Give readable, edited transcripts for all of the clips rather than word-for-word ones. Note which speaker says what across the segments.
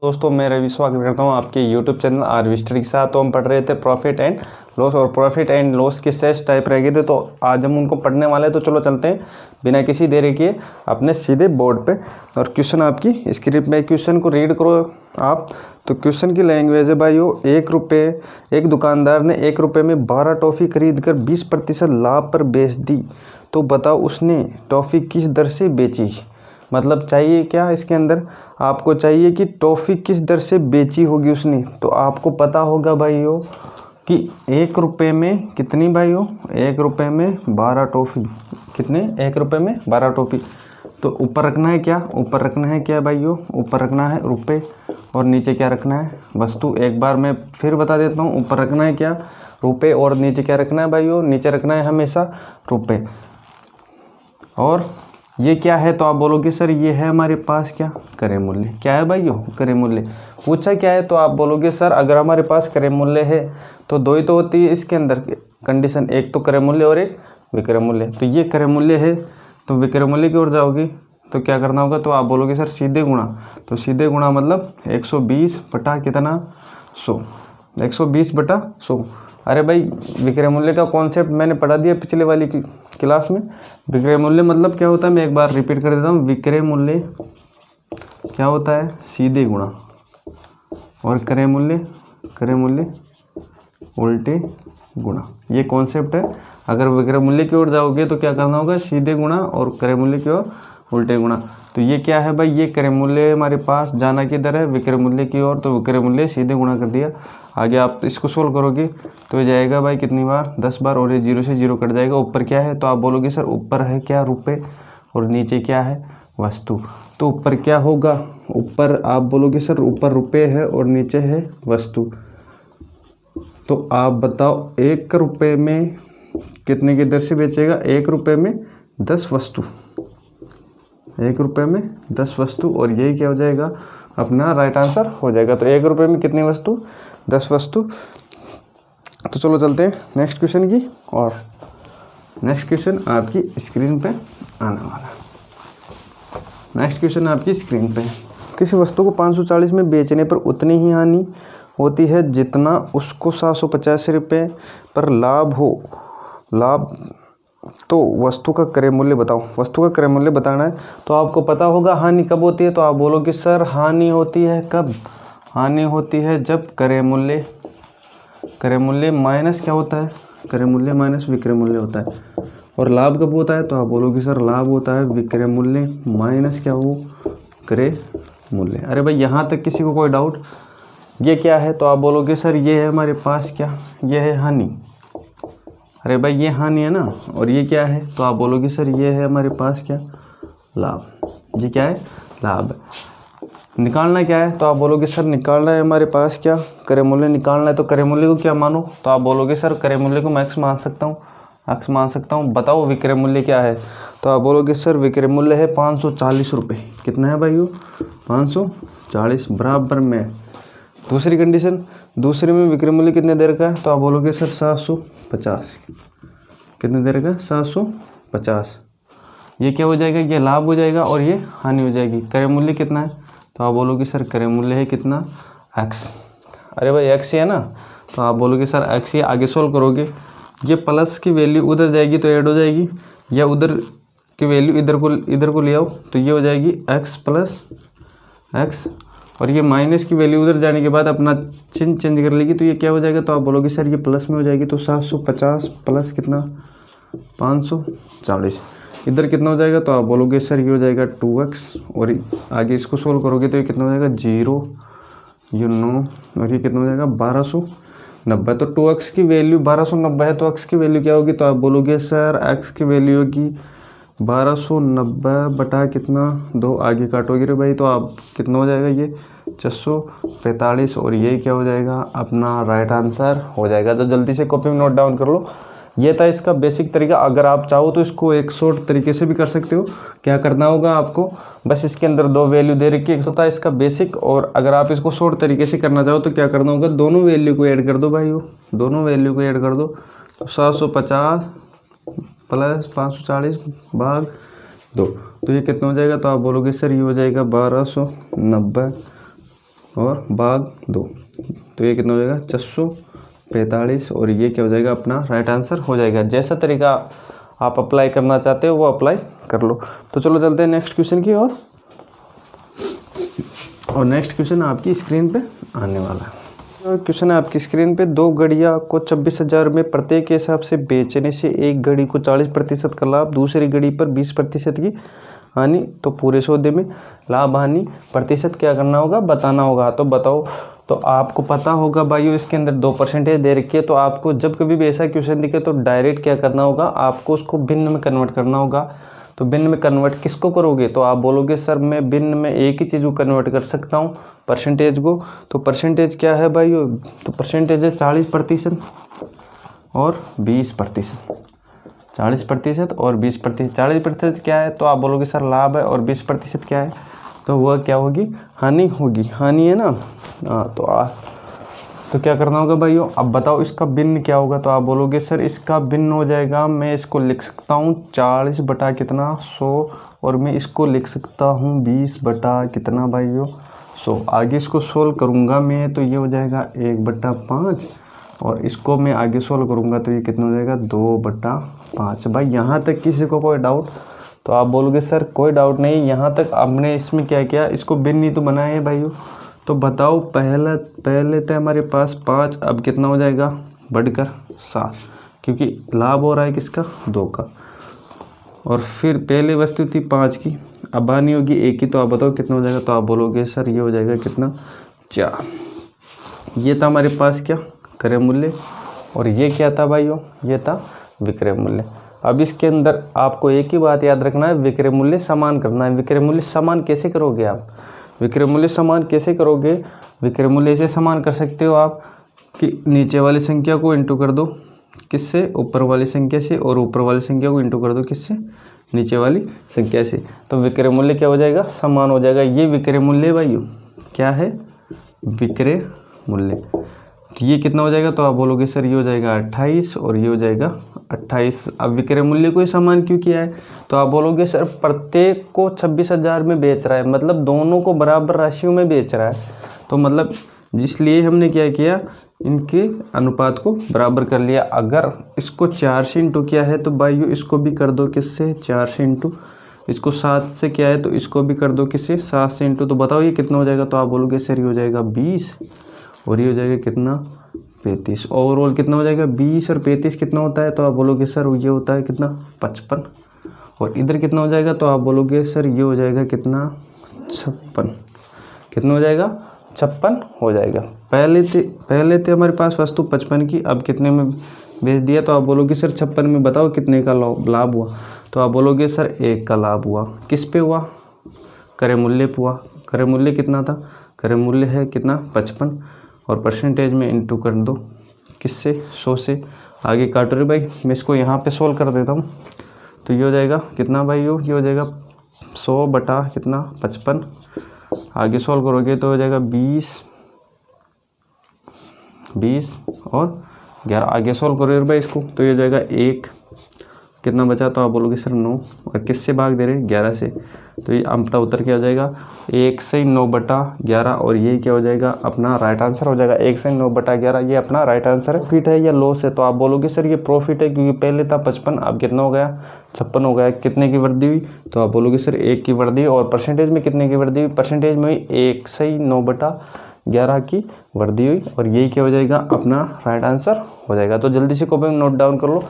Speaker 1: दोस्तों मैं रवि स्वागत करता हूं आपके YouTube चैनल आरवी स्टडी के साथ। तो हम पढ़ रहे थे प्रॉफिट एंड लॉस, और प्रॉफिट एंड लॉस के 6 टाइप रह गए थे, तो आज हम उनको पढ़ने वाले हैं। तो चलो चलते हैं बिना किसी देरी के अपने सीधे बोर्ड पे। और क्वेश्चन आपकी स्क्रीन में, क्वेश्चन को रीड करो आप। तो क्वेश्चन की लैंग्वेज है भाइयों, एक दुकानदार ने 1 रुपये में 12 टॉफ़ी खरीद कर 20% लाभ पर बेच दी। तो बताओ उसने टॉफ़ी किस दर से बेची। मतलब चाहिए क्या इसके अंदर, आपको चाहिए कि टॉफ़ी किस दर से बेची होगी उसने। तो आपको पता होगा भाइयों कि 1 रुपये में कितनी भाइयों, 1 रुपये में 12 टॉफ़ी, कितने 1 रुपये में 12 टॉफ़ी। तो ऊपर रखना है क्या, ऊपर रखना है क्या भाइयों, ऊपर रखना है रुपये, और नीचे क्या रखना है वस्तु। एक बार मैं फिर बता देता हूँ, ऊपर रखना है क्या रुपये, और नीचे क्या रखना है भाइयों, नीचे रखना है हमेशा रुपये। और ये क्या है, तो आप बोलोगे सर ये है हमारे पास क्या, क्रय मूल्य। क्या है भाइयों, क्रय मूल्य। पूछा क्या है, तो आप बोलोगे सर अगर हमारे पास क्रय मूल्य है तो दो ही तो होती है इसके अंदर कंडीशन, एक तो क्रय मूल्य और एक विक्रय मूल्य। तो ये क्रय मूल्य है, तो विक्रय मूल्य की ओर जाओगे तो क्या करना होगा, तो आप बोलोगे सर सीधे गुणा। तो सीधे गुणा मतलब 120 बटा कितना 100, 120 बटा 100। अरे भाई विक्रय मूल्य का कॉन्सेप्ट मैंने पढ़ा दिया पिछले वाली क्लास में। विक्रय मूल्य मतलब क्या होता है, मैं एक बार रिपीट कर देता हूँ। विक्रय मूल्य क्या होता है, सीधे गुणा, और क्रय मूल्य उल्टे गुणा। ये कॉन्सेप्ट है। अगर विक्रय मूल्य की ओर जाओगे तो क्या करना होगा, सीधे गुणा, और क्रय मूल्य की ओर उल्टे गुणा। तो ये क्या है भाई, ये क्रय मूल्य हमारे पास जाना किधर है, विक्रय मूल्य की ओर। तो विक्रय मूल्य सीधे गुणा कर दिया। आगे आप इसको सोल्व करोगे तो ये जाएगा भाई कितनी बार, 10 बार, और ये 0 से 0 कट जाएगा। ऊपर क्या है, तो आप बोलोगे सर ऊपर है क्या रुपये, और नीचे क्या है वस्तु। तो ऊपर क्या होगा, ऊपर आप बोलोगे सर ऊपर रुपये है और नीचे है वस्तु। तो आप बताओ 1 रुपये में कितने की दर से बेचेगा, 1 रुपये में 10 वस्तु, 1 रुपये में 10 वस्तु। और यही क्या हो जाएगा, अपना राइट आंसर हो जाएगा। तो 1 रुपये में कितनी वस्तु, 10 वस्तु। तो चलो चलते हैं नेक्स्ट क्वेश्चन की, और नेक्स्ट क्वेश्चन आपकी स्क्रीन पे आने वाला है। नेक्स्ट क्वेश्चन आपकी स्क्रीन पे, किसी वस्तु को 540 में बेचने पर उतनी ही हानि होती है जितना उसको 750 रुपये पर लाभ हो। तो वस्तु का क्रय मूल्य बताओ। वस्तु का क्रय मूल्य बताना है, तो आपको पता होगा हानि कब होती है। तो आप बोलोगे सर हानि होती है कब, हानि होती है जब क्रय मूल्य माइनस क्या होता है, क्रय मूल्य माइनस विक्रय मूल्य होता है। और लाभ कब होता है, तो आप बोलोगे सर लाभ होता है विक्रय मूल्य माइनस क्या हो, क्रय मूल्य। अरे भाई यहाँ तक किसी को कोई डाउट। ये क्या है, तो आप बोलोगे सर ये है हमारे पास क्या, ये है हानि। अरे भाई ये हानि है ना, और ये क्या है, तो आप बोलोगे सर ये है हमारे पास क्या, लाभ। ये क्या है, लाभ। निकालना क्या है, तो आप बोलोगे सर निकालना है हमारे पास क्या, क्रय मूल्य निकालना है। तो क्रय मूल्य को क्या मानो, तो आप बोलोगे सर क्रय मूल्य को मैं x मान सकता हूँ, x मान सकता हूँ। बताओ विक्रय मूल्य क्या है, तो आप बोलोगे सर विक्रय मूल्य है 540 रुपये। कितना है भाइयों, 540 बराबर में। दूसरी कंडीशन, दूसरे में विक्रय मूल्य कितने देर का है, तो आप बोलोगे सर 750। कितने देर का, 750। ये क्या हो जाएगा, ये लाभ हो जाएगा और ये हानि हो जाएगी। क्रय मूल्य कितना है, तो आप बोलोगे सर क्रय मूल्य है कितना, x। अरे भाई x ही है ना, तो आप बोलोगे सर x ही। आगे सोल्व करोगे, ये प्लस की वैल्यू उधर जाएगी तो ऐड हो जाएगी, या उधर की वैल्यू इधर को ले आओ तो ये हो जाएगी x प्लस x, और ये माइनस की वैल्यू उधर जाने के बाद अपना चिन्ह चेंज कर लेगी तो ये क्या हो जाएगा, तो आप बोलोगे सर ये प्लस में हो जाएगी। तो 750 प्लस कितना 540, इधर कितना हो जाएगा, तो आप बोलोगे सर ये हो जाएगा 2x। और आगे इसको सोल्व करोगे तो ये कितना हो जाएगा 0, ये 9, और ये कितना हो जाएगा 1290। तो 2x की वैल्यू 1290 है, तो x की वैल्यू क्या होगी, तो आप बोलोगे सर x की वैल्यू होगी 1290 बटा कितना 2। आगे काटोगे रे भाई तो आप कितना हो जाएगा, ये 645, और ये क्या हो जाएगा, अपना राइट आंसर हो जाएगा। तो जल्दी से कॉपी में नोट डाउन कर लो। ये था इसका बेसिक तरीका। अगर आप चाहो तो इसको एक शॉर्ट तरीके से भी कर सकते हो। क्या करना होगा आपको, बस इसके अंदर 2 वैल्यू दे रखी है, एक होता है इसका बेसिक, और अगर आप इसको शॉर्ट तरीके से करना चाहो तो क्या करना होगा, दोनों वैल्यू को ऐड कर दो भाइयों, दोनों वैल्यू को ऐड कर दो। तो 750 प्लस 540 भाग 2, तो ये कितना हो जाएगा, तो आप बोलोगे सर ये हो जाएगा 1290 और भाग 2, तो ये कितना हो जाएगा 645 और ये क्या हो जाएगा अपना राइट आंसर हो जाएगा। जैसा तरीका आप अप्लाई करना चाहते हो वो अप्लाई कर लो। तो चलो चलते हैं नेक्स्ट क्वेश्चन की ओर। और नेक्स्ट क्वेश्चन आपकी स्क्रीन पे आने वाला है। क्वेश्चन है आपकी स्क्रीन पे, 2 घड़ियाँ को 26,000 में प्रत्येक के हिसाब से बेचने से एक घड़ी को 40% का लाभ, दूसरी घड़ी पर 20% की हानि, तो पूरे सौदे में लाभ हानि प्रतिशत क्या करना होगा, बताना होगा। तो बताओ। तो आपको पता होगा भाइयों इसके अंदर 2% दे रखी है, तो आपको जब कभी भी ऐसा क्वेश्चन दिखे तो डायरेक्ट क्या करना होगा, आपको उसको भिन्न में कन्वर्ट करना होगा। तो भिन्न में कन्वर्ट किसको करोगे, तो आप बोलोगे सर मैं भिन्न में एक ही चीज़ को कन्वर्ट कर सकता हूँ, परसेंटेज को। तो परसेंटेज क्या है भाइयों, तो परसेंटेज है 40% और 20%। 40% और 20%। 40% क्या है, तो आप बोलोगे सर लाभ है, और 20% क्या है, तो वह क्या होगी, हानि होगी। हानि है ना। हाँ, तो क्या करना होगा भाइयों, अब बताओ इसका भिन्न क्या होगा। तो आप बोलोगे सर इसका भिन्न हो जाएगा, मैं इसको लिख सकता हूँ 40 बटा कितना 100, और मैं इसको लिख सकता हूँ 20 बटा कितना भाइयों 100। आगे इसको सोल्व करूँगा मैं, तो ये हो जाएगा 1/5, और इसको मैं आगे सोल्व करूँगा तो ये कितना हो जाएगा 2/5। भाई यहाँ तक किसी को कोई डाउट, तो आप बोलोगे सर कोई डाउट नहीं। यहाँ तक हमने इसमें क्या किया, इसको भिन्न ही तो बनाया है भाइयों। तो बताओ पहले तो हमारे पास 5, अब कितना हो जाएगा बढ़कर 7, क्योंकि लाभ हो रहा है किसका 2 का। और फिर पहले वस्तु थी 5 की, अब हानि होगी 1 की, तो आप बताओ कितना हो जाएगा। तो आप बोलोगे सर ये हो जाएगा कितना 4। ये था हमारे पास क्या क्रय मूल्य, और ये क्या था भाइयों, ये था विक्रय मूल्य। अब इसके अंदर आपको एक ही बात याद रखना है, विक्रय मूल्य समान करना है। विक्रय मूल्य समान कैसे करोगे आप, विक्रय मूल्य समान कैसे करोगे, विक्रय मूल्य ऐसे समान कर सकते हो आप कि नीचे वाली संख्या को इंटू कर दो किससे, ऊपर वाली संख्या से, और ऊपर वाली संख्या को इंटू कर दो किससे, नीचे वाली संख्या से। तो विक्रय मूल्य क्या हो जाएगा, समान हो जाएगा। ये विक्रय मूल्य भाइयों क्या है, विक्रय मूल्य। तो ये कितना हो जाएगा, तो आप बोलोगे सर ये हो जाएगा 28 और ये हो जाएगा 28। अब विक्रय मूल्य को ही समान क्यों किया है, तो आप बोलोगे सर प्रत्येक को 26,000 में बेच रहा है, मतलब दोनों को बराबर राशियों में बेच रहा है। तो मतलब इसलिए हमने क्या किया, इनके अनुपात को बराबर कर लिया। अगर इसको 4 से इंटू किया है तो भाइयों इसको भी कर दो किससे, 4 से इंटू। इसको 7 से किया है तो इसको भी कर दो किससे, 7 से इंटू। तो बताओ ये कितना हो जाएगा, तो आप बोलोगे सर ये हो जाएगा 20, और ये हो जाएगा कितना 35। ओवरऑल कितना हो जाएगा 20 और 35 कितना होता है, तो आप बोलोगे सर ये होता है कितना 55। और इधर कितना हो जाएगा, तो आप बोलोगे सर ये हो जाएगा कितना 56। कितना हो जाएगा 56 हो जाएगा। पहले थे हमारे पास वस्तु 55 की, अब कितने में बेच दिया, तो आप बोलोगे सर 56 में बताओ कितने का लाभ हुआ। तो आप बोलोगे सर 1 का लाभ हुआ। किस पे हुआ, क्रय मूल्य पे हुआ। क्रय मूल्य कितना था, क्रय मूल्य है कितना 55, और परसेंटेज में इंटू कर दो किससे, 100 से। आगे काटो रे भाई, मैं इसको यहाँ पे सोल्व कर देता हूँ। तो ये हो जाएगा कितना भाई, ये हो जाएगा 100 बटा कितना 55। आगे सोल्व करोगे तो हो जाएगा 20 और 11। आगे सोल्व करोगे भाई इसको, तो ये हो जाएगा 1 कितना बचा, तो आप बोलोगे सर 9, और किससे भाग दे रहे हैं 11 से। तो ये आमटा उत्तर क्या हो जाएगा 1 से 9 बटा 11, और ये क्या हो जाएगा अपना राइट आंसर हो जाएगा 1 से 9 बटा 11। ये अपना राइट आंसर है। प्रॉफिट है या लॉस है, तो आप बोलोगे सर ये प्रॉफिट है, क्योंकि पहले था 55 अब कितना हो गया 56 हो गया। कितने की वृद्धि हुई, तो आप बोलोगे सर 1 की वृद्धि। और परसेंटेज में कितने की वृद्धि हुई, परसेंटेज में 1 से 9 बटा 11 की वृद्धि हुई, और यही क्या हो जाएगा अपना राइट आंसर हो जाएगा। तो जल्दी से कॉपी में नोट डाउन कर लो।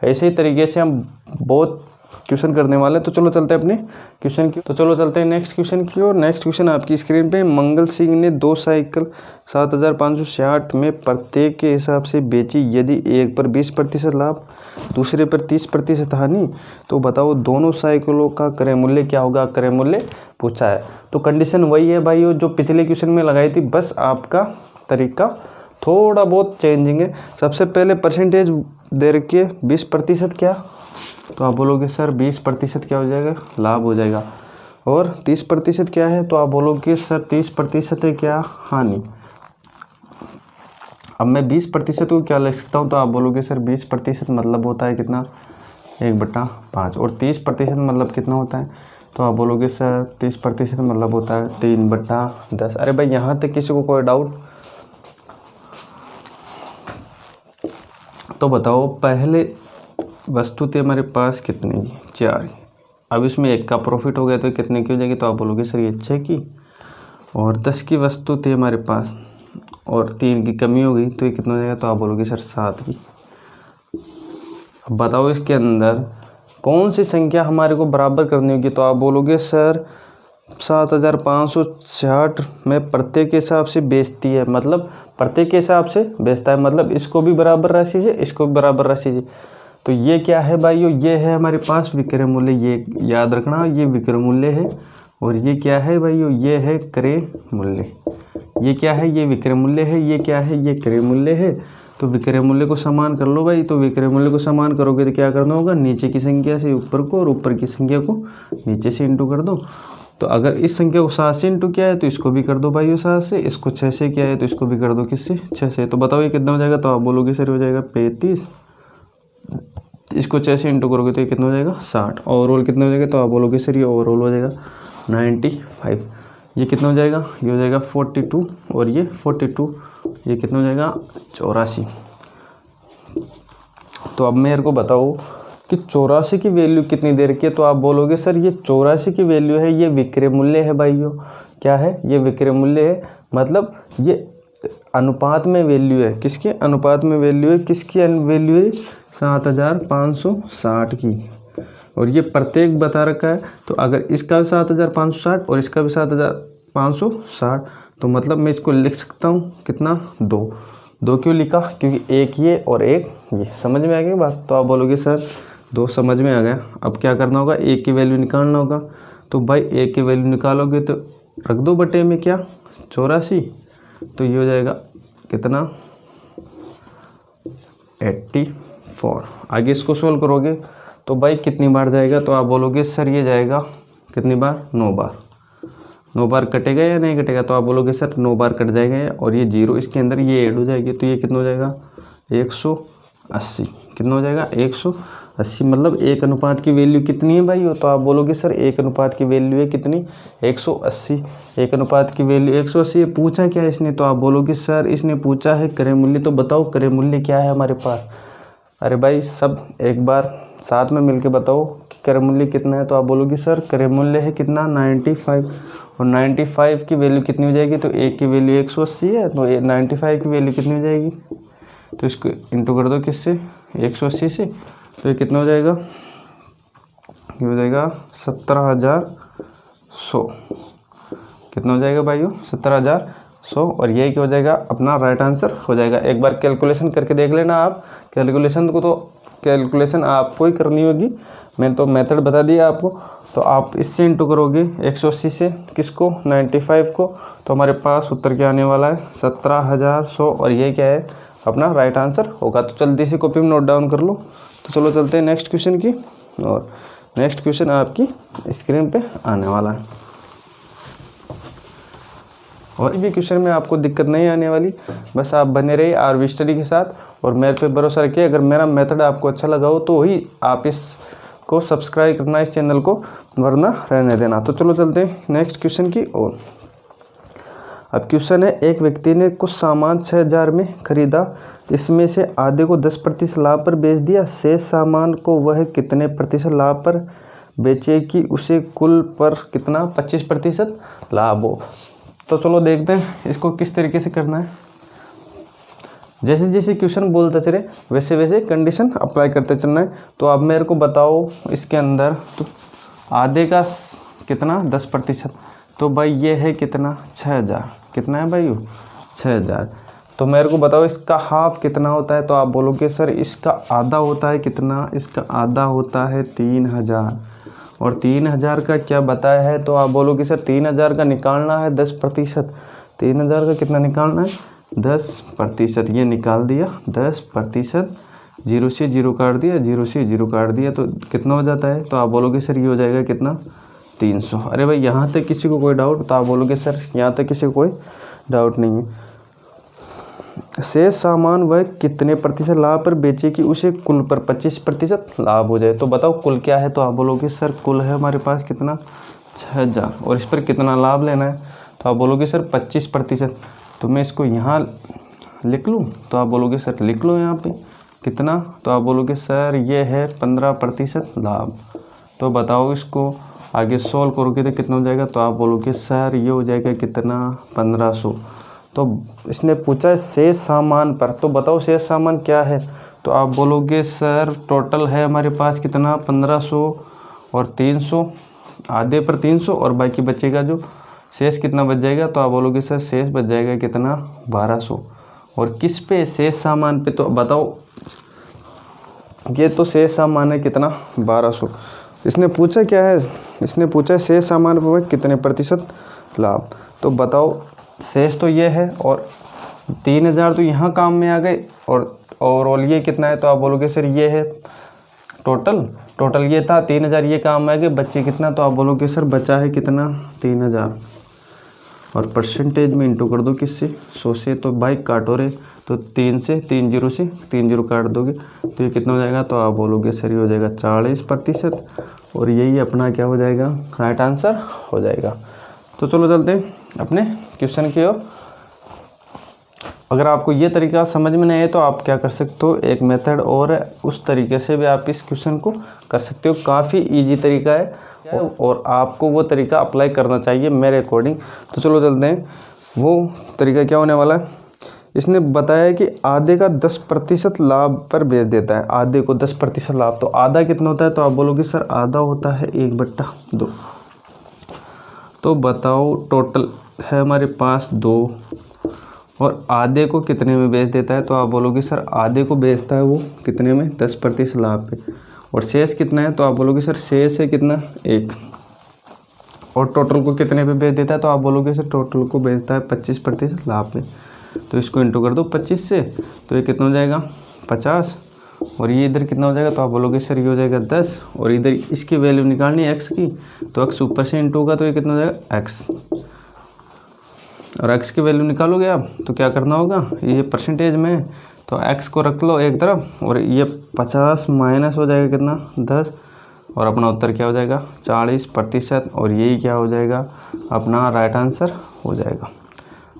Speaker 1: ऐसे ही तरीके से हम बहुत क्वेश्चन करने वाले हैं। तो चलो चलते हैं अपने क्वेश्चन की, तो चलो चलते हैं नेक्स्ट क्वेश्चन की ओर। नेक्स्ट क्वेश्चन आपकी स्क्रीन पे, मंगल सिंह ने 2 साइकिल 7,566 में प्रत्येक के हिसाब से बेची, यदि एक पर 20% लाभ, दूसरे पर 30% हानि, तो बताओ दोनों साइकिलों का क्रय मूल्य क्या होगा। क्रय मूल्य पूछा है, तो कंडीशन वही है भाइयों जो पिछले क्वेश्चन में लगाई थी, बस आपका तरीका थोड़ा बहुत चेंजिंग है। सबसे पहले परसेंटेज दे रखिए 20% क्या, तो आप बोलोगे सर 20% क्या हो जाएगा लाभ हो जाएगा, और 30% क्या है, तो आप बोलोगे सर 30% है क्या हानि। अब मैं 20% को क्या लिख सकता हूँ, तो आप बोलोगे सर 20% मतलब होता है कितना 1/5, और 30% मतलब कितना होता है तो आप बोलोगे सर 30% मतलब होता है 3/10। अरे भाई यहाँ तक किसी को कोई डाउट? तो बताओ पहले वस्तु थी हमारे पास कितने की? 4। अब इसमें 1 का प्रॉफिट हो गया तो कितने की हो जाएगी? तो आप बोलोगे सर ये 6 की। और 10 की वस्तु थी हमारे पास और 3 की कमी हो गई तो ये कितना हो जाएगा? तो आप बोलोगे सर 7 की। अब बताओ इसके अंदर कौन सी संख्या हमारे को बराबर करनी होगी? तो आप बोलोगे सर 7560 में प्रत्येक के हिसाब से बेचती है, मतलब प्रत्येक के हिसाब से बेचता है, मतलब इसको भी बराबर राशि दीजिए, इसको भी बराबर राशि दीजिए। तो ये क्या है भाइयों? ये है हमारे पास विक्रय मूल्य, ये याद रखना, ये विक्रय मूल्य है। और ये क्या है भाइयों? ये है क्रय मूल्य। ये क्या है? ये विक्रय मूल्य है। ये क्या है? ये क्रय मूल्य है। तो विक्रय मूल्य को समान कर लो भाई। तो विक्रय मूल्य को समान करोगे तो क्या करना होगा? नीचे की संख्या से ऊपर को और ऊपर की संख्या को नीचे से इंटू कर दो। तो अगर इस संख्या को 7 से इंटू किया है तो इसको भी कर दो भाइयों 7 से, इसको 6 से किया है तो इसको भी कर दो किससे? 6 से। तो बताओ ये कितना हो जाएगा? तो आप बोलोगे सर हो जाएगा 35। इसको 6 से इंटू करोगे तो ये कितना हो जाएगा? 60। ओवरऑल कितना हो जाएगा? तो आप बोलोगे सर ये ओवरऑल हो जाएगा 95। ये कितना हो जाएगा? ये हो जाएगा 42 और ये 42, ये कितना हो जाएगा? 84। तो अब मेरे को बताओ कि 84 की वैल्यू कितनी दे रखी है? तो आप बोलोगे सर ये 84 की वैल्यू है, ये विक्रय मूल्य है भाइयों। क्या है? ये विक्रय मूल्य है, मतलब ये अनुपात में वैल्यू है। किसके अनुपात में वैल्यू है? किसकी वैल्यू है? 7560 की। और ये प्रत्येक बता रखा है, तो अगर इसका भी 7560 और इसका भी 7560, तो मतलब मैं इसको लिख सकता हूँ कितना? 2 क्यों लिखा? क्योंकि एक ये और एक ये। समझ में आ गई बात? तो आप बोलोगे सर 2 समझ में आ गया। अब क्या करना होगा? एक की वैल्यू निकालना होगा। तो भाई एक की वैल्यू निकालोगे तो रख दो बटे में क्या? 84। तो ये हो जाएगा कितना? 84। आगे इसको सोल्व करोगे तो भाई कितनी बार जाएगा? तो आप बोलोगे सर ये जाएगा कितनी बार? 9 बार। 9 बार कटेगा या नहीं कटेगा? तो आप बोलोगे सर 9 बार कट जाएगा और ये 0 इसके अंदर ये ऐड हो जाएगी। तो ये कितना हो जाएगा? 180। कितना हो जाएगा? 180। मतलब 1 अनुपात की वैल्यू कितनी है भाई? तो आप बोलोगे सर 1 अनुपात की वैल्यू है कितनी? 180। 1 अनुपात की वैल्यू 180। पूछा क्या इसने? तो आप बोलोगे सर इसने पूछा है क्रय मूल्य। तो बताओ क्रय मूल्य क्या है हमारे पास? अरे भाई सब एक बार साथ में मिलके बताओ कि क्रय मूल्य कितना है? तो आप बोलोगे सर क्रय मूल्य है कितना? 95। और 95 की वैल्यू कितनी हो जाएगी? तो 1 की वैल्यू 180 है, तो 95 की वैल्यू कितनी हो जाएगी? तो इसको इंटू कर दो किससे? 180 से। तो ये कितना हो जाएगा? ये हो जाएगा 17100। कितना हो जाएगा भाइयों? 17100। और यही क्या हो जाएगा? अपना राइट आंसर हो जाएगा। एक बार कैलकुलेशन करके देख लेना आप। कैलकुलेशन आपको ही करनी होगी, मैं तो मेथड बता दिया आपको। तो आप इससे इंटू करोगे 180 से किसको? 95 को। तो हमारे पास उत्तर क्या आने वाला है? 17100। और ये क्या है? अपना राइट आंसर होगा। तो जल्दी से कॉपी में नोट डाउन कर लो। तो चलो चलते हैं नेक्स्ट क्वेश्चन की। और नेक्स्ट क्वेश्चन आपकी स्क्रीन पे आने वाला है। और भी क्वेश्चन में आपको दिक्कत नहीं आने वाली, बस आप बने रहिए आरवी स्टडी के साथ और मेरे पे भरोसा रखिए। अगर मेरा मेथड आपको अच्छा लगा हो तो ही आप इसको सब्सक्राइब करना इस चैनल को, वरना रहने देना। तो चलो चलते हैं नेक्स्ट क्वेश्चन की ओर। अब क्वेश्चन है, एक व्यक्ति ने कुछ सामान 6000 में खरीदा, इसमें से आधे को 10% लाभ पर बेच दिया, शेष सामान को वह कितने प्रतिशत लाभ पर बेचे कि उसे कुल पर कितना 25% लाभ हो। तो चलो देखते हैं इसको किस तरीके से करना है। जैसे जैसे क्वेश्चन बोलते चले वैसे वैसे कंडीशन अप्लाई करते चलना है। तो आप मेरे को बताओ इसके अंदर तो आधे का कितना 10%, तो भाई ये है कितना 6000। कितना है भाई 6000। तो मेरे को बताओ इसका हाफ कितना होता है। तो आप बोलोगे सर इसका आधा होता है कितना, इसका आधा होता है 3000। और 3000 का क्या बताया है। तो आप बोलोगे सर 3000 का निकालना है 10%। 3000 का कितना निकालना है 10%। ये निकाल दिया 10%, 0 से 0 काट दिया, 0 से 0 काट दिया, तो कितना हो जाता है। तो आप बोलोगे सर ये हो जाएगा कितना 300। अरे भाई यहाँ तक किसी को कोई डाउट। तो आप बोलोगे सर यहाँ तक किसी को कोई डाउट नहीं है। शेष सामान वह कितने प्रतिशत लाभ पर बेचे कि उसे कुल पर 25% लाभ हो जाए। तो बताओ कुल क्या है, तो आप बोलोगे सर कुल है हमारे पास कितना 6000 और इस पर कितना लाभ लेना है, तो आप बोलोगे सर 25%। तो मैं इसको यहाँ लिख लूँ, तो आप बोलोगे सर लिख लो यहाँ पे कितना, तो आप बोलोगे सर ये है 15% लाभ। तो बताओ इसको आगे सॉल्व करोगे तो कितना हो जाएगा, तो आप बोलोगे सर ये हो जाएगा कितना 1500। तो इसने पूछा शेष सामान पर, तो बताओ शेष सामान क्या है, तो आप बोलोगे सर टोटल है हमारे पास कितना 1500 और 300, आधे पर 300 और बाकी बचेगा जो शेष कितना बच जाएगा, तो आप बोलोगे सर शेष बच जाएगा कितना 1200। और किस पे, शेष सामान पे, तो बताओ ये तो शेष सामान है कितना 1200। इसने पूछा क्या है, इसने पूछा शेष सामान पर कितने प्रतिशत लाभ। तो बताओ शेष तो ये है और 3000 तो यहाँ काम में आ गए और ये कितना है, तो आप बोलोगे सर ये है टोटल ये था 3000, ये काम में आ गए, बच्चे कितना, तो आप बोलोगे सर बचा है कितना 3000 और परसेंटेज में इंटू कर दो किससे 100 से, तो भाई काटो रे, तो 3 से 3 जीरो काट दोगे तो ये कितना हो जाएगा, तो आप बोलोगे सर ये हो जाएगा 40% और यही अपना क्या हो जाएगा राइट आंसर हो जाएगा। तो चलो चलते हैं अपने क्वेश्चन की ओर। अगर आपको ये तरीका समझ में नहीं आए तो आप क्या कर सकते हो, एक मेथड और है, उस तरीके से भी आप इस क्वेश्चन को कर सकते हो। काफ़ी इजी तरीका है और आपको वो तरीका अप्लाई करना चाहिए मेरे अकॉर्डिंग। तो चलो चलते हैं, वो तरीका क्या होने वाला है। इसने बताया कि आधे का 10% लाभ पर बेच देता है, आधे को 10% लाभ। तो आधा कितना होता है, तो आप बोलोगे सर आधा होता है 1/2। तो बताओ टोटल है हमारे पास 2 और आधे को कितने में बेच देता है, तो आप बोलोगे सर आधे को बेचता है वो कितने में 10% लाभ पे। और शेष कितना है, तो आप बोलोगे सर शेष है कितना 1 और टोटल को कितने पे बेच देता है, तो आप बोलोगे सर टोटल को बेचता है 25% लाभ पे। तो इसको इंटू कर दो 25 से, तो ये कितना हो जाएगा 50 और ये इधर कितना हो जाएगा, तो आप बोलोगे सर ये हो जाएगा 10 और इधर इसकी वैल्यू निकालनी है x की, तो x ऊपर से इंटू होगा तो ये कितना हो जाएगा x और x की वैल्यू निकालोगे आप तो क्या करना होगा, ये परसेंटेज में तो x को रख लो एक तरफ और ये 50 माइनस हो जाएगा कितना 10 और अपना उत्तर क्या हो जाएगा 40% और यही क्या हो जाएगा अपना राइट आंसर हो जाएगा।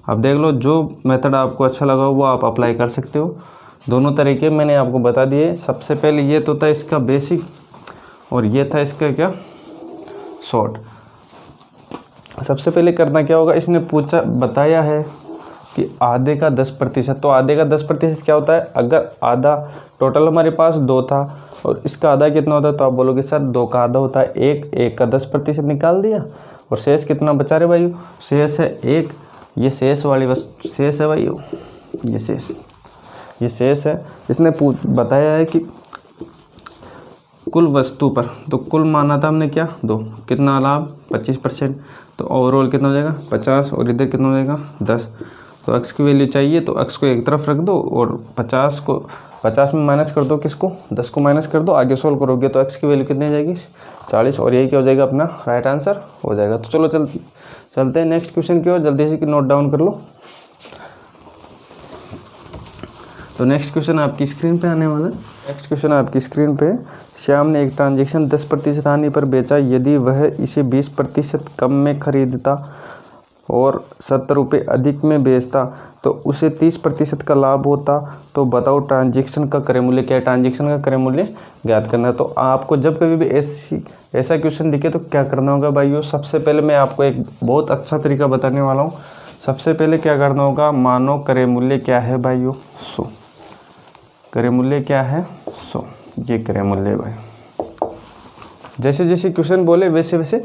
Speaker 1: अब देख लो जो मेथड आपको अच्छा लगा वो आप अप्लाई कर सकते हो। दोनों तरीके मैंने आपको बता दिए। सबसे पहले ये तो था इसका बेसिक और ये था इसका क्या शॉर्ट। सबसे पहले करना क्या होगा, इसने पूछा बताया है कि आधे का 10%। तो आधे का 10% क्या होता है, अगर आधा टोटल हमारे पास 2 था और इसका आधा कितना होता है, तो आप बोलोगे सर 2 का आधा होता है 1 का 10% निकाल दिया और शेष कितना बचा रहे भाई, शेष है 1। ये शेष वाली वस्तु शेष है भाई, ये शेष है। इसने बताया है कि कुल वस्तु पर, तो कुल माना था हमने क्या 2, कितना लाभ 25%, तो ओवरऑल कितना हो जाएगा 50 और इधर कितना हो जाएगा 10। तो x की वैल्यू चाहिए तो x को एक तरफ रख दो और 50 में माइनस कर दो, किसको 10 को माइनस कर दो। आगे सोल्व करोगे तो x की वैल्यू कितनी हो जाएगी 40 और यही क्या हो जाएगा अपना राइट आंसर हो जाएगा। तो चलो चलते हैं नेक्स्ट क्वेश्चन की ओर, जल्दी से नोट डाउन कर लो। तो नेक्स्ट क्वेश्चन आपकी स्क्रीन पे आने वाला है। नेक्स्ट क्वेश्चन आपकी स्क्रीन पे, श्याम ने एक ट्रांजैक्शन 10% हानि पर बेचा, यदि वह इसे 20% कम में खरीदता और 70 रुपये अधिक में बेचता तो उसे 30% का लाभ होता। तो बताओ ट्रांजैक्शन का क्रय मूल्य क्या है। ट्रांजैक्शन का क्रय मूल्य ज्ञात करना है। तो आपको जब कभी भी ऐसा क्वेश्चन दिखे तो क्या करना होगा भाइयों, सबसे पहले मैं आपको एक बहुत अच्छा तरीका बताने वाला हूँ। सबसे पहले क्या करना होगा, मानो क्रय मूल्य क्या है भाइयों 100, क्रय मूल्य क्या है 100, ये क्रय मूल्य भाई। जैसे जैसे क्वेश्चन बोले वैसे वैसे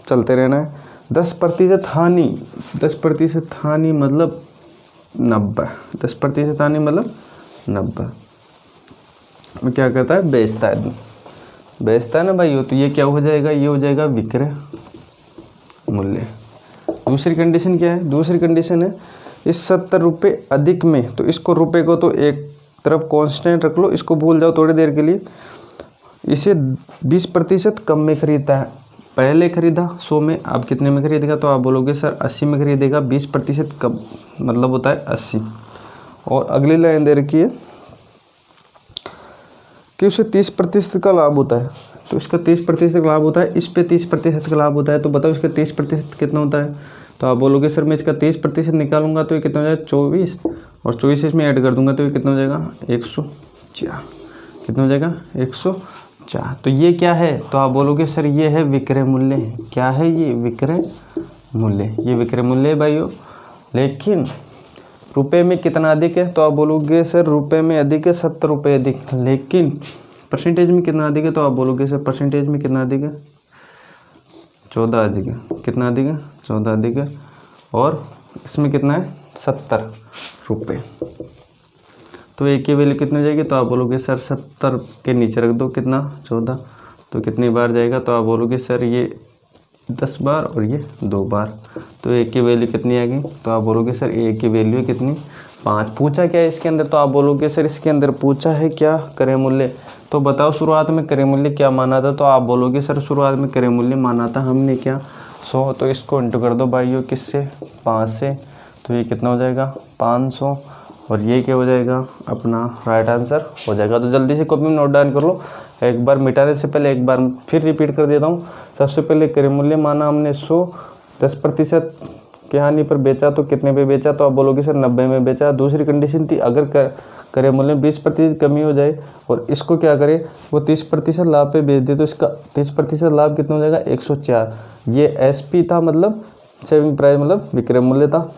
Speaker 1: चलते रहना है। 10% हानि, 10% हानि मतलब 90, 10% हानि मतलब 90 में क्या करता है, बेचता है ना भाई। तो ये क्या हो जाएगा, ये हो जाएगा विक्रय मूल्य। दूसरी कंडीशन क्या है, दूसरी कंडीशन है इस 70 रुपये अधिक में, तो इसको रुपये को तो एक तरफ कांस्टेंट रख लो, इसको भूल जाओ थोड़ी देर के लिए। इसे 20% कम में खरीदता है, पहले खरीदा 100 में, अब कितने में खरीदेगा, तो आप बोलोगे सर 80 में खरीदेगा। 20% कम मतलब होता है 80 और अगली लाइन दे रखी है कि उसे 30% का लाभ होता है, तो इसका 30% का लाभ होता है, इस पे 30% का लाभ होता है। तो बताओ इसका 30% कितना होता है। तो आप बोलोगे सर मैं इसका 30% निकालूंगा तो ये कितना हो जाएगा 24, और 24 इसमें ऐड कर दूंगा तो ये कितना हो जाएगा 104। कितना हो जाएगा 104। तो ये क्या है, तो आप बोलोगे सर ये है विक्रय मूल्य। क्या है ये विक्रय मूल्य, ये विक्रय मूल्य है भाइयों। लेकिन रुपए में कितना अधिक है, तो आप बोलोगे सर रुपए में अधिक है 70 रुपये अधिक। लेकिन परसेंटेज में कितना अधिक है, तो आप बोलोगे सर परसेंटेज में कितना अधिक है 14 अधिक है। कितना अधिक है 14 अधिक है, और इसमें कितना है 70 रुपये। तो एक की वैल्यू कितनी हो जाएगी, तो आप बोलोगे सर 70 के नीचे रख दो कितना 14, तो कितनी बार जाएगा, तो आप बोलोगे सर ये 10 बार और ये 2 बार। तो एक की वैल्यू कितनी आ गई, तो आप बोलोगे सर एक की वैल्यू कितनी 5। पूछा क्या है इसके अंदर, तो आप बोलोगे सर इसके अंदर पूछा है क्या क्रय मूल्य। तो बताओ शुरुआत में क्रय मूल्य क्या माना था, तो आप बोलोगे सर शुरुआत में क्रय मूल्य माना था हमने क्या 100। तो इसको इंटू कर दो भाइयों किससे 5 से, तो ये कितना हो जाएगा 500, और ये क्या हो जाएगा अपना राइट आंसर हो जाएगा। तो जल्दी से कॉपी में नोट डाउन कर लो। एक बार मिटाने से पहले एक बार फिर रिपीट कर देता हूँ। सबसे पहले क्रय मूल्य माना हमने 100, 10% के हानि पर बेचा तो कितने पे बेचा, तो आप बोलोगे सर 90 में बेचा। दूसरी कंडीशन थी अगर क्रय मूल्य में 20% कमी हो जाए और इसको क्या करे वो 30% लाभ पे बेच दे, तो इसका 30% लाभ कितना हो जाएगा 104। ये SP था, मतलब सेविंग प्राइस मतलब विक्रय मूल्य था।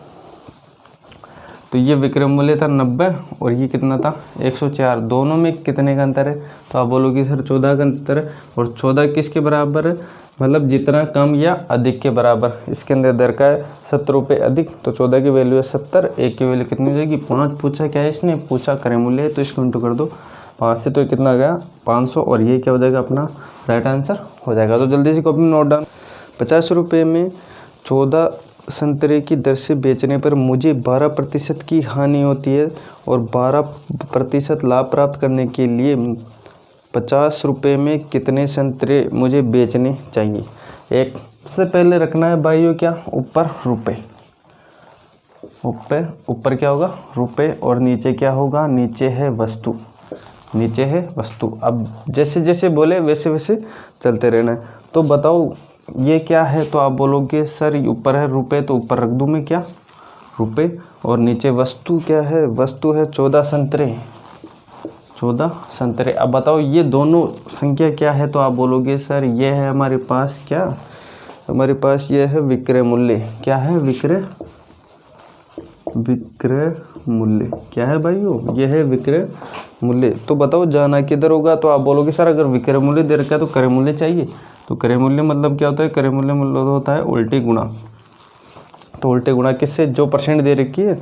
Speaker 1: तो ये विक्रय मूल्य था 90 और ये कितना था 104। दोनों में कितने का अंतर है, तो आप बोलोगे सर 14 का अंतर है। और 14 किसके बराबर है, मतलब जितना कम या अधिक के बराबर। इसके अंदर दर का है 70 रुपये अधिक, तो 14 की वैल्यू है 70, एक की वैल्यू कितनी हो जाएगी 5। पूछा क्या है इसने, पूछा क्रय मूल्य है, तो इसको इंटू कर दो 5 से, तो कितना गया 500, और ये क्या हो जाएगा अपना राइट आंसर हो जाएगा। तो जल्दी से कॉपी में नोट डाउन। 50 रुपये में 14 संतरे की दर से बेचने पर मुझे 12% की हानि होती है, और 12% लाभ प्राप्त करने के लिए 50 रुपये में कितने संतरे मुझे बेचने चाहिए। एक से पहले रखना है भाइयों क्या ऊपर रुपए, ऊपर क्या होगा रुपए, और नीचे क्या होगा, नीचे है वस्तु, नीचे है वस्तु। अब जैसे जैसे बोले वैसे वैसे चलते रहना है। तो बताओ ये क्या है, तो आप बोलोगे सर ऊपर है रुपए, तो ऊपर रख दूँ मैं क्या रुपए, और नीचे वस्तु क्या है, वस्तु है 14 संतरे, 14 संतरे। अब बताओ ये दोनों संख्या क्या है, तो आप बोलोगे सर ये है हमारे पास क्या, हमारे पास ये है विक्रय मूल्य। क्या है विक्रय मूल्य, क्या है भाइयों ये है विक्रय मूल्य। तो बताओ जाना किधर होगा, तो आप बोलोगे सर अगर विक्रय मूल्य दे रखा है तो क्रय मूल्य चाहिए। तो क्रय मूल्य मतलब क्या होता है, क्रय मूल्य मतलब होता है उल्टी गुणा। तो उल्टे गुणा किससे, जो परसेंट दे रखी है,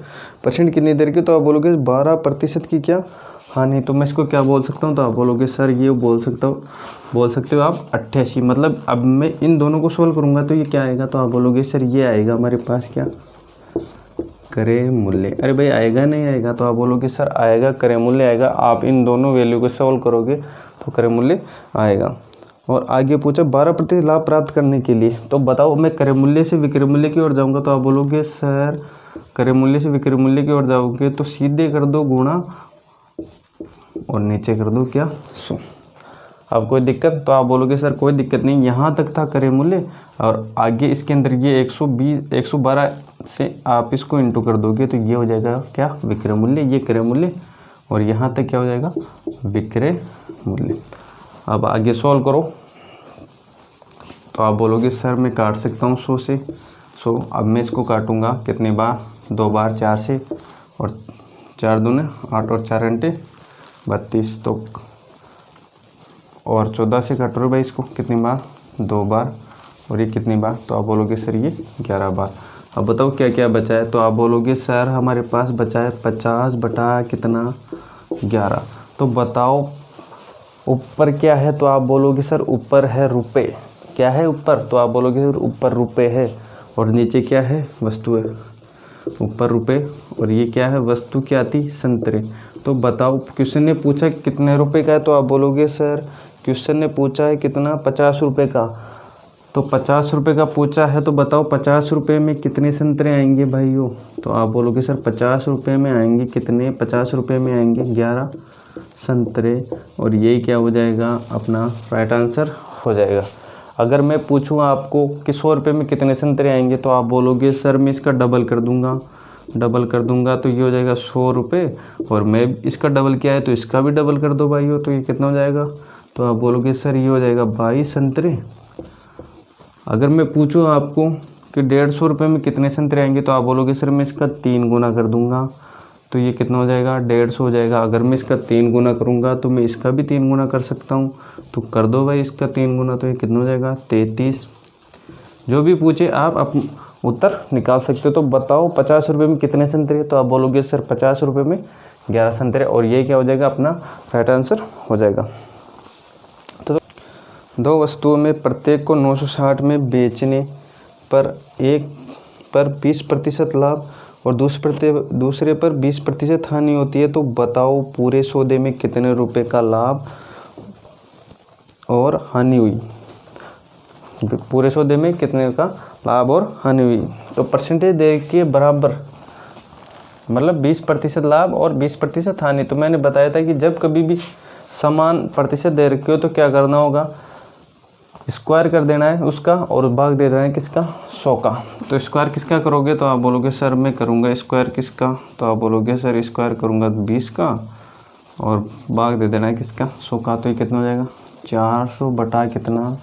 Speaker 1: परसेंट कितनी दे रखी है, तो आप बोलोगे 12% की क्या हानि। तो मैं इसको क्या बोल सकता हूँ, तो आप बोलोगे सर ये बोल सकते हो आप 88। मतलब अब मैं इन दोनों को सोल्व करूँगा तो ये क्या आएगा, तो आप बोलोगे सर ये आएगा हमारे पास क्या क्रय मूल्य। अरे भाई आएगा नहीं आएगा, तो आप बोलोगे सर आएगा क्रय मूल्य आएगा। आप इन दोनों वैल्यू को सॉल्व करोगे तो क्रय मूल्य आएगा। और आगे पूछा 12% लाभ प्राप्त करने के लिए, तो बताओ मैं क्रय मूल्य से विक्रय मूल्य की ओर जाऊंगा, तो आप बोलोगे सर क्रय मूल्य से विक्रय मूल्य की ओर जाओगे तो सीधे कर दो गुणा और नीचे कर दो क्या 100। अब कोई दिक्कत, तो आप बोलोगे सर कोई दिक्कत नहीं, यहाँ तक था क्रय मूल्य, और आगे इसके अंदर ये 112 से आप इसको इंटू कर दोगे तो ये हो जाएगा क्या विक्रय मूल्य, ये क्रय मूल्य, और यहाँ तक क्या हो जाएगा विक्रय मूल्य। अब आगे सॉल्व करो, तो आप बोलोगे सर मैं काट सकता हूँ 100 से 100। अब मैं इसको काटूंगा कितने बार, 2 बार 4 से, और 4 दूने 8 और 4 घंटे 32, तो और 14 से काट रहे हो भाई इसको कितनी बार 2 बार, और ये कितनी बार, तो आप बोलोगे सर ये 11 बार। अब बताओ क्या क्या बचा है, तो आप बोलोगे सर हमारे पास बचा है 50 बटा कितना 11। तो बताओ ऊपर क्या है, तो आप बोलोगे सर ऊपर है रुपए। क्या है ऊपर, तो आप बोलोगे सर ऊपर रुपए है, और नीचे क्या है वस्तु है, ऊपर रुपए और ये क्या है वस्तु क्या थी संतरे। तो बताओ क्वेश्चन ने पूछा कितने रुपए का है, तो आप बोलोगे सर क्वेश्चन ने पूछा है कितना 50 रुपये का, तो 50 रुपये का पूछा है, तो बताओ 50 रुपये में कितने संतरे आएंगे भाइयों। तो आप बोलोगे सर 50 रुपये में आएंगे कितने, 50 रुपये में आएंगे 11 संतरे, और यही क्या हो जाएगा अपना राइट आंसर हो जाएगा। अगर मैं पूछूँ आपको कि 100 रुपये में कितने संतरे आएंगे, तो आप बोलोगे सर मैं इसका डबल कर दूंगा तो ये हो जाएगा 100 रुपये, और मैं इसका डबल किया है तो इसका भी डबल कर दो भाइयों, तो ये कितना हो जाएगा। तो आप बोलोगे सर ये हो जाएगा 22 संतरे। अगर मैं पूछूँ आपको कि 150 रुपये में कितने संतरे आएंगे, तो आप बोलोगे सर मैं इसका 3 गुना कर दूंगा, तो ये कितना हो जाएगा 150 हो जाएगा। अगर मैं इसका 3 गुना करूंगा तो मैं इसका भी 3 गुना कर सकता हूँ, तो कर दो भाई इसका 3 गुना, तो ये कितना हो जाएगा 33। जो भी पूछे आप उत्तर निकाल सकते हो। तो बताओ 50 रुपये में कितने संतरे, तो आप बोलोगे सर 50 रुपये में 11 संतरे, और ये क्या हो जाएगा अपना राइट आंसर हो जाएगा। तो 2 वस्तुओं में प्रत्येक को 960 में बेचने पर एक पर 20% लाभ और दूसरे पर 20% हानि होती है, तो बताओ पूरे सौदे में कितने रुपए का लाभ और हानि हुई। पूरे सौदे में कितने का लाभ और हानि हुई। तो परसेंटेज दे के बराबर, मतलब 20% लाभ और 20% हानि। तो मैंने बताया था कि जब कभी भी समान प्रतिशत दे रखे हो तो क्या करना होगा, स्क्वायर कर देना है उसका और भाग दे देना है किसका, 100 का। तो स्क्वायर किसका करोगे, तो आप बोलोगे सर मैं करूँगा स्क्वायर किसका, तो आप बोलोगे सर स्क्वायर करूँगा 20 का, और भाग दे देना है किसका, 100 का। तो ये कितना हो जाएगा 400 बटा कितना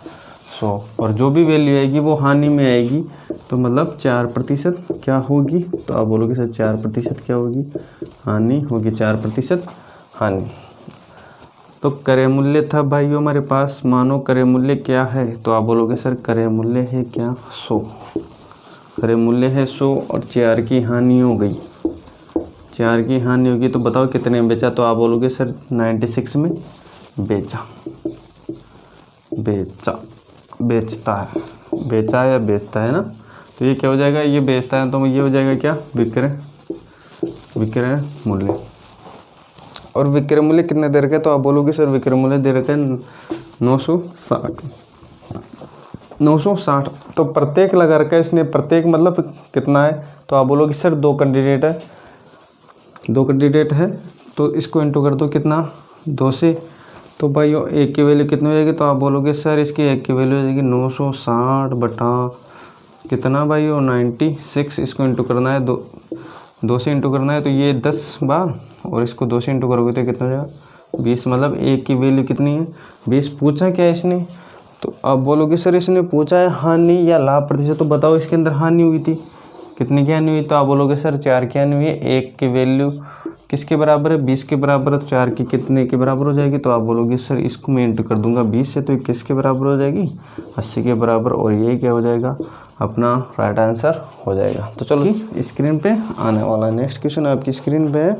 Speaker 1: 100, और जो भी वैल्यू आएगी वो हानि में आएगी, तो मतलब 4% क्या होगी, तो आप बोलोगे सर 4% क्या होगी, हानि होगी, 4% हानि। तो क्रय मूल्य था भाइयों हमारे पास, मानो क्रय मूल्य क्या है, तो आप बोलोगे सर क्रय मूल्य है क्या 100, क्रय मूल्य है 100, और 4 की हानि हो गई, 4 की हानि होगी। तो बताओ कितने में बेचा, तो आप बोलोगे सर 96 में बेचता है, बेचा या बेचता है ना। तो ये क्या हो जाएगा, ये बेचता है, तो ये हो जाएगा क्या, विक्रय मूल्य। और विक्रय मूल्य कितने दे रखे, तो आप बोलोगे सर विक्रय मूल्य दे रखे 960। तो प्रत्येक लगा रखा है इसने, प्रत्येक मतलब कितना है, तो आप बोलोगे सर 2 कैंडिडेट है, तो इसको इंटू कर दो कितना 2 से। तो भाई एक की वैल्यू कितनी हो जाएगी, तो आप बोलोगे सर इसकी एक की वैल्यू हो जाएगी 960 बटा कितना भाई 96, इसको इंटू करना है 2 से इंटू करना है, तो ये 10 बार, और इसको 2 से इंटू करोगे तो कितना हो जाएगा 20, मतलब एक की वैल्यू कितनी है 20। पूछा क्या है इसने, तो आप बोलोगे सर इसने पूछा है हानि या लाभ प्रतिशत, तो बताओ इसके अंदर हानि हुई थी, कितनी की हानि हुई, तो आप बोलोगे सर 4 की हानि हुई है। एक की वैल्यू किसके बराबर है 20 के बराबर है, तो 4 की कितने के बराबर हो जाएगी, तो आप बोलोगे सर इसको मैं इंटू कर दूंगा 20 से, तो ये किसके बराबर हो जाएगी 80 के बराबर, और ये क्या हो जाएगा अपना राइट आंसर हो जाएगा। तो चलो स्क्रीन पे आने वाला नेक्स्ट क्वेश्चन आपकी स्क्रीन पे है,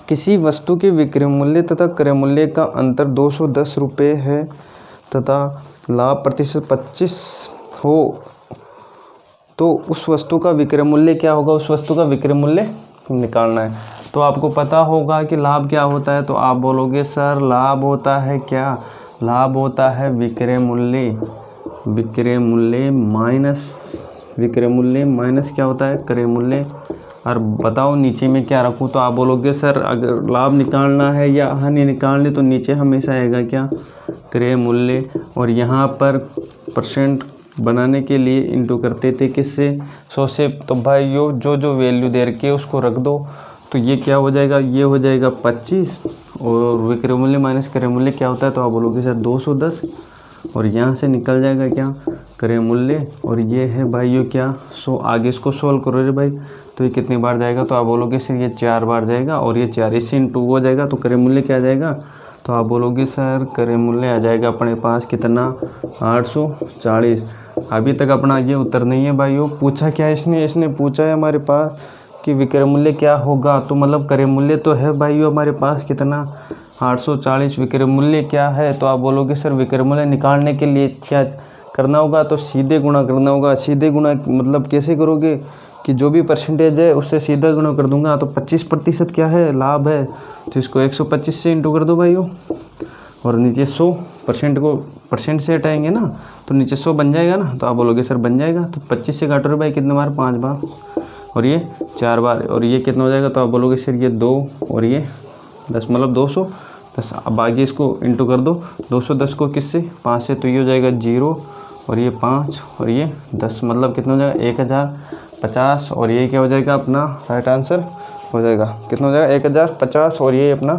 Speaker 1: किसी वस्तु के विक्रय मूल्य तथा क्रय मूल्य का अंतर 210 रुपये है तथा लाभ प्रतिशत 25 हो, तो उस वस्तु का विक्रय मूल्य क्या होगा, उस वस्तु का विक्रय मूल्य निकालना है। तो आपको पता होगा कि लाभ क्या होता है, तो आप बोलोगे सर लाभ होता है क्या, लाभ होता है विक्रय मूल्य माइनस क्या होता है क्रय मूल्य। और बताओ नीचे में क्या रखूँ, तो आप बोलोगे सर अगर लाभ निकालना है या हानि निकालनी, तो नीचे हमेशा आएगा क्या क्रय मूल्य, और यहाँ पर परसेंट बनाने के लिए इंटू करते थे किससे 100 से। तो भाई जो वैल्यू दे रखी है उसको रख दो, तो ये क्या हो जाएगा, ये हो जाएगा 25, और विक्रय मूल्य माइनस क्रय मूल्य क्या होता है, तो आप बोलोगे सर 210, और यहाँ से निकल जाएगा क्या क्रय मूल्य, और ये है भाइयों क्या 100। आगे इसको सोल्व करो रे भाई, तो ये कितनी बार जाएगा, तो आप बोलोगे सर ये 4 बार जाएगा, और ये 4 इससे इंटू हो जाएगा, तो क्रय मूल्य क्या आ जाएगा, तो आप बोलोगे सर क्रय मूल्य आ जाएगा अपने पास कितना 840। अभी तक अपना ये उत्तर नहीं है भाइयों। पूछा क्या है इसने पूछा है हमारे पास कि विक्रय मूल्य क्या होगा, तो मतलब क्रय मूल्य तो है भाइयों हमारे पास कितना 840, विक्रय मूल्य क्या है, तो आप बोलोगे सर विक्रय मूल्य निकालने के लिए क्या करना होगा, तो सीधे गुणा करना होगा। सीधे गुणा मतलब कैसे करोगे कि जो भी परसेंटेज है उससे सीधा गुणा कर दूंगा, तो 25% क्या है लाभ है, तो इसको 125 से इंटू कर दो भाइयों, और नीचे 100% को परसेंट से हटाएंगे ना, तो नीचे 100 बन जाएगा ना, तो आप बोलोगे सर बन जाएगा। तो 25 से काटो रे भाई, कितने बार, 5 बार, और ये 4 बार, और ये कितना हो जाएगा, तो आप बोलोगे सर ये 2 और ये 10, मतलब 210। अब आगे इसको इंटू कर दो, 210 को किससे, 5 से, तो ये हो जाएगा 0 और ये 5 और ये 10, मतलब कितना हो जाएगा 1050, और ये क्या हो जाएगा अपना राइट आंसर हो जाएगा, कितना हो जाएगा 1050, और ये अपना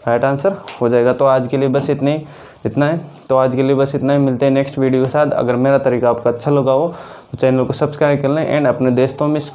Speaker 1: राइट आंसर हो जाएगा। तो आज के लिए बस इतना है। तो आज के लिए बस इतना ही, मिलते हैं नेक्स्ट वीडियो के साथ। अगर मेरा तरीका आपको अच्छा लगा हो तो चैनल को सब्सक्राइब कर लें एंड अपने दोस्तों में इसको